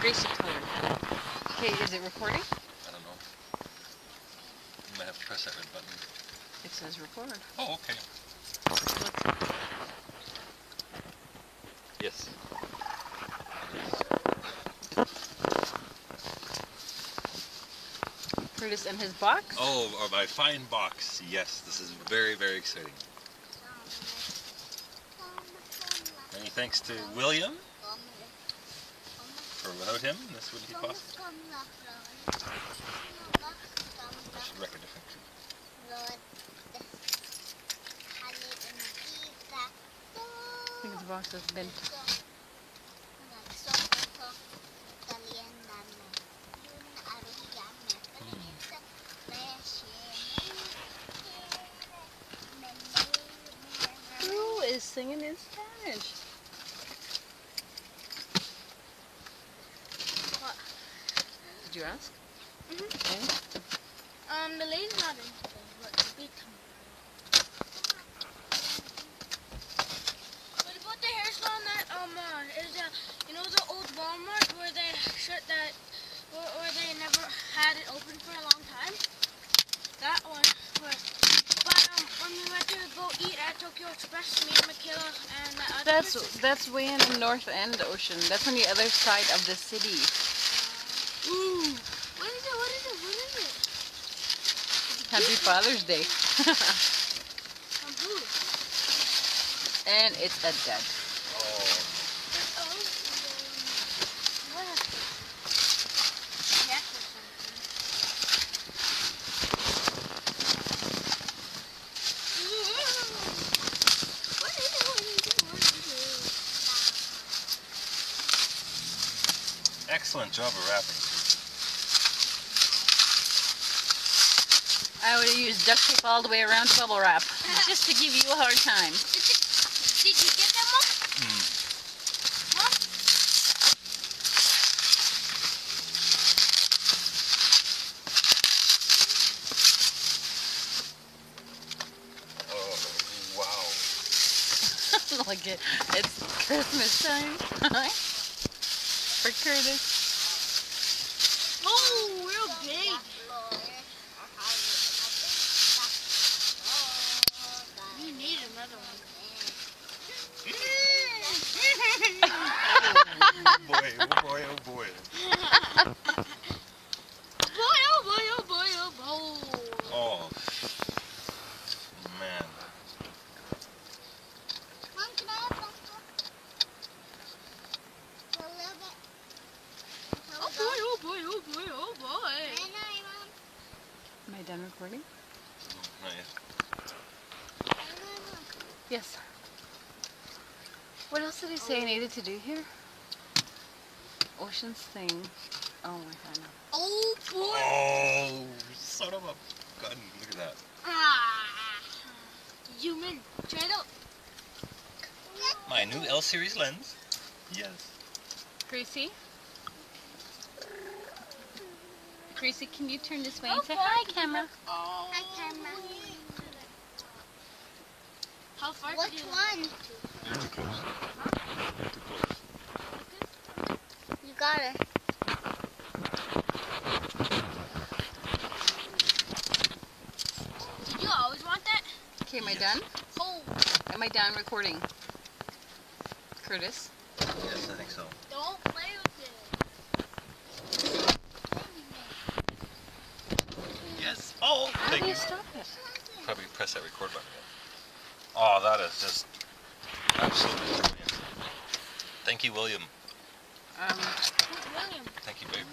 Gracie colored. Okay, is it recording? I don't know. You might have to press that red button. It says record. Oh, okay. Yes. Curtis and his box? Oh, my fine box. Yes, this is very, very exciting. Many thanks to William. For without him, this wouldn't be possible. I should wreck a different tree. I think the box has been... Who is singing in Spanish? What? Did you ask? The lady's not in today, but the beat comes. What about the hair salon that is you know the old Walmart where they shut that where they never had it open for a long time? That one was when we went to go eat at Tokyo Express, me and Michaela and that other person. That's way in the North End Ocean. That's on the other side of the city. Ooh. What is it? What is it? What is it? Happy Father's Day. From who? And it's a dad. Oh. What? Yes or something. What is it? What is it? What is it? Excellent job of wrapping. I would have used duct tape all the way around bubble wrap just to give you a hard time. Did you get that, Mom? Mom? Oh, wow. Like it's Christmas time for Curtis. Oh, real big. You need another one. Oh boy, oh boy, oh boy. Boy, oh boy, oh boy, oh boy. Oh, man. Mom, can I have pasta? A little bit. Oh boy, oh boy, oh boy, oh boy. Can I, Mom? Am I done recording? Not yet. Yes. What else did he say I needed to do here? Ocean's thing. Oh my god. Oh boy. Oh, son of a gun. Look at that. Ah. Human. Try it out. My new L series lens. Yes. Gracie? Gracie, can you turn this way Oh, and say boy. hi, camera? Oh. Hi, camera. How far? Which one? You're too close. Too close. You got it. Did you always want that? Okay, am I done? Oh, Am I done recording? Curtis? Yes, I think so. don't play with it. Yes. Oh, How thank do you. you stop it? Probably press that record button again. Oh, that is just absolutely brilliant. Thank you, William. William. Thank you, babe.